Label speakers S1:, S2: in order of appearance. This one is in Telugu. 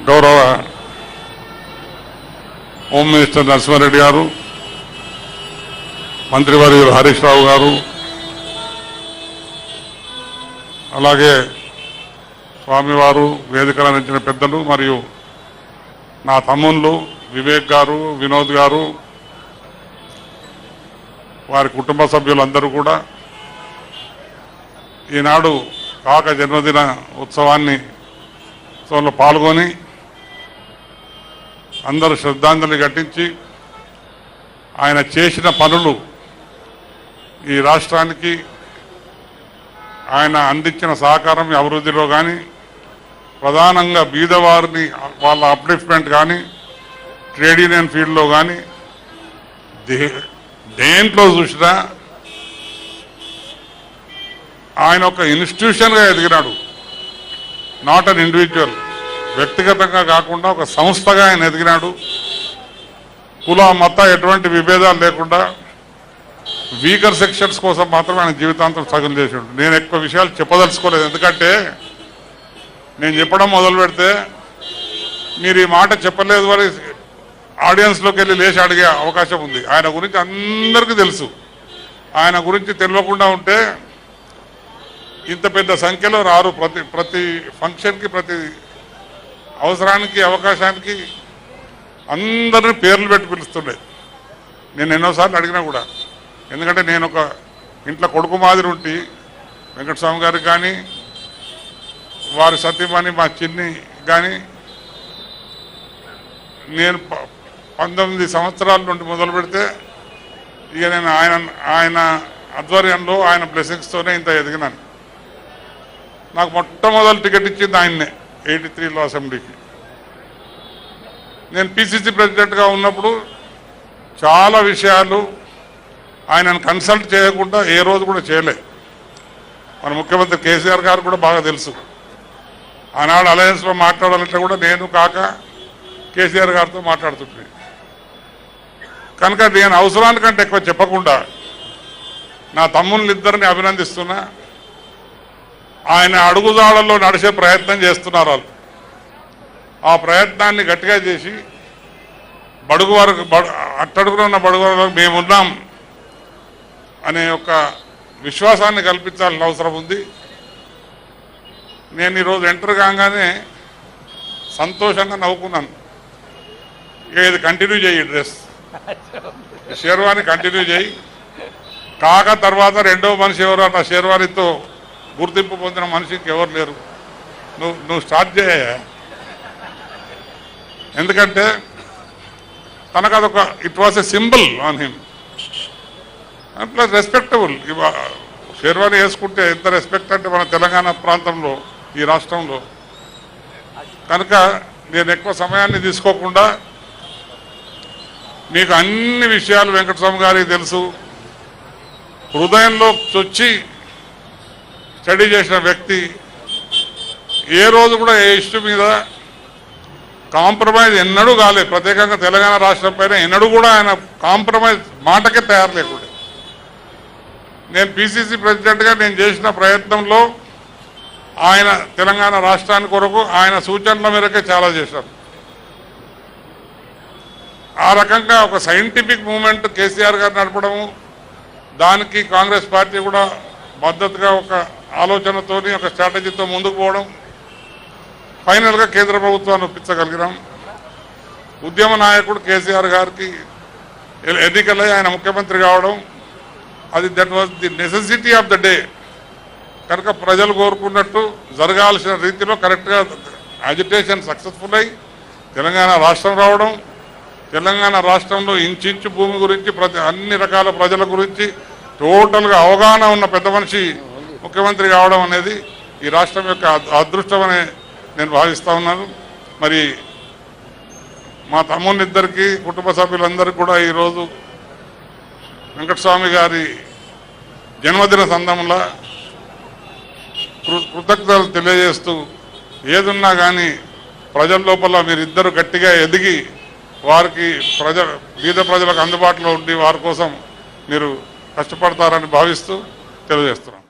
S1: గౌరవ హోమ్ మినిస్టర్ నరసింహారెడ్డి గారు, మంత్రివర్యులు హరీష్ రావు గారు, అలాగే స్వామివారు, వేదికలు అందించిన పెద్దలు మరియు నా తమ్ముళ్ళు వివేక్ గారు, వినోద్ గారు, వారి కుటుంబ సభ్యులందరూ కూడా ఈనాడు కాక జన్మదిన ఉత్సవంలో పాల్గొని అందరూ శ్రద్ధాంజలి ఘటించి ఆయన చేసిన పనులు ఈ రాష్ట్రానికి ఆయన అందించిన సహకారం అభివృద్ధిలో కానీ, ప్రధానంగా బీదవారిని వాళ్ళ అప్లిఫ్ట్మెంట్ కానీ, ట్రేడ్ యూనియన్ ఫీల్డ్లో కానీ దేంట్లో చూసినా ఆయన ఒక ఇన్స్టిట్యూషన్గా ఎదిగినాడు. నాట్ అన్ ఇండివిజువల్, వ్యక్తిగతంగా కాకుండా ఒక సంస్థగా ఆయన ఎదిగినాడు. కుల మత ఎటువంటి విభేదాలు లేకుండా వీకర్ సెక్షన్స్ కోసం మాత్రమే ఆయన జీవితాంతం సగం చేసాడు. నేను ఎక్కువ విషయాలు చెప్పదలుచుకోలేదు, ఎందుకంటే నేను చెప్పడం మొదలు పెడితే మీరు ఈ మాట చెప్పలేదు అని ఆడియన్స్లోకి వెళ్ళి లేచి అడిగే అవకాశం ఉంది. ఆయన గురించి అందరికీ తెలుసు. ఆయన గురించి తెలియకుండా ఉంటే ఇంత పెద్ద సంఖ్యలో రారు. ప్రతి ఫంక్షన్కి, ప్రతి అవసరానికి, అవకాశానికి అందరినీ పేర్లు పెట్టి పిలుస్తుండే. నేను ఎన్నోసార్లు అడిగినా కూడా, ఎందుకంటే నేను ఒక ఇంట్లో కొడుకు మాదిరి ఉండి వెంకటస్వామి గారికి కానీ, వారి సతీమణి మా చిన్ని కానీ, నేను 19 సంవత్సరాల నుండి మొదలు పెడితే ఇక నేను ఆయన ఆధ్వర్యంలో, ఆయన బ్లెస్సింగ్స్తోనే ఇంత ఎదిగినాను. నాకు మొట్టమొదటి టికెట్ ఇచ్చింది ఆయన్నే 83లో అసెంబ్లీకి. నేను పిసిసి ప్రెసిడెంట్గా ఉన్నప్పుడు చాలా విషయాలు ఆయనను కన్సల్ట్ చేయకుండా ఏ రోజు కూడా చేయలే. మన ముఖ్యమంత్రి కేసీఆర్ గారు కూడా బాగా తెలుసు. ఆనాడు అలయన్స్లో మాట్లాడాలంటే కూడా నేను కాక కేసీఆర్ గారితో మాట్లాడుతుంటే, కనుక నేను అవసరానికంటే ఎక్కువ చెప్పకుండా నా తమ్ముళ్ళిద్దరిని అభినందిస్తున్నా. ఆయన అడుగుదాడల్లో నడిచే ప్రయత్నం చేస్తున్నారు వాళ్ళు. ఆ ప్రయత్నాన్ని గట్టిగా చేసి బడుగు వరకు, అట్టడుగున ఉన్న బడుగు వరకు మేమున్నాం అనే ఒక విశ్వాసాన్ని కల్పించాల్సిన అవసరం ఉంది. నేను ఈరోజు ఎంటర్ కాగానే సంతోషంగా నవ్వుకున్నాను. ఇది కంటిన్యూ చేయి, డ్రెస్ షేర్వాణి కంటిన్యూ చేయి. కాక తర్వాత రెండో మనిషి ఎవరు అట్లా షేర్వాణితో గుర్తింపు పొందిన మనిషికి ఎవరు లేరు. నువ్వు స్టార్ట్ చేయ. ఎందుకంటే తనకు అదొక it was a symbol on him and plus respectable. Sherwani వేసుకుంటే ఎంత రెస్పెక్ట్ అంటే మన తెలంగాణ ప్రాంతంలో, ఈ రాష్ట్రంలో. కనుక నేను ఎక్కువ సమయాన్ని తీసుకోకుండా మీకు అన్ని విషయాలు వెంకటస్వామి గారికి తెలుసు. హృదయంలో చొచ్చి స్టడీ చేసిన వ్యక్తి. ఏ రోజు కూడా ఏ ఇష్యూ మీద కాంప్రమైజ్ ఎన్నడూ కాలేదు. ప్రత్యేకంగా తెలంగాణ రాష్ట్రం పైన ఎన్నడూ కూడా ఆయన కాంప్రమైజ్ మాటకే తయారు లేకుండా. నేను పిసిసి ప్రెసిడెంట్గా నేను చేసిన ప్రయత్నంలో ఆయన తెలంగాణ రాష్ట్రానికి కొరకు ఆయన సూచనల మేరకే చాలా చేశారు. ఆ రకంగా ఒక సైంటిఫిక్ మూమెంట్ కేసీఆర్ గారు నడపడము, దానికి కాంగ్రెస్ పార్టీ కూడా మద్దతుగా ఒక ఆలోచనతో, ఒక స్ట్రాటజీతో ముందుకు పోవడం, ఫైనల్గా కేంద్ర ప్రభుత్వాన్ని ఒప్పించగలిగినాం. ఉద్యమ నాయకుడు కేసీఆర్ గారికి ఎన్నికలై ఆయన ముఖ్యమంత్రి కావడం, అది that was the necessity of the day. కనుక ప్రజలు కోరుకున్నట్టు జరగాల్సిన రీతిలో కరెక్ట్గా అజిటేషన్ సక్సెస్ఫుల్ అయి తెలంగాణ రాష్ట్రం రావడం, తెలంగాణ రాష్ట్రంలో ఇంచు భూమి గురించి, అన్ని రకాల ప్రజల గురించి టోటల్గా అవగాహన ఉన్న పెద్ద మనిషి ముఖ్యమంత్రి కావడం అనేది ఈ రాష్ట్రం యొక్క అదృష్టమని నేను భావిస్తూ ఉన్నాను. మరి మా తమ్ముళ్ళిద్దరికీ, కుటుంబ సభ్యులందరికీ కూడా ఈరోజు వెంకటస్వామి గారి జన్మదిన సందర్భంలో కృతజ్ఞతలు తెలియజేస్తూ, ఏదున్నా కానీ ప్రజల లోపల మీరిద్దరు గట్టిగా ఎదిగి వారికి బీద ప్రజలకు అందుబాటులో ఉండి వారి కోసం మీరు కష్టపడతారని భావిస్తూ తెలియజేస్తున్నాం.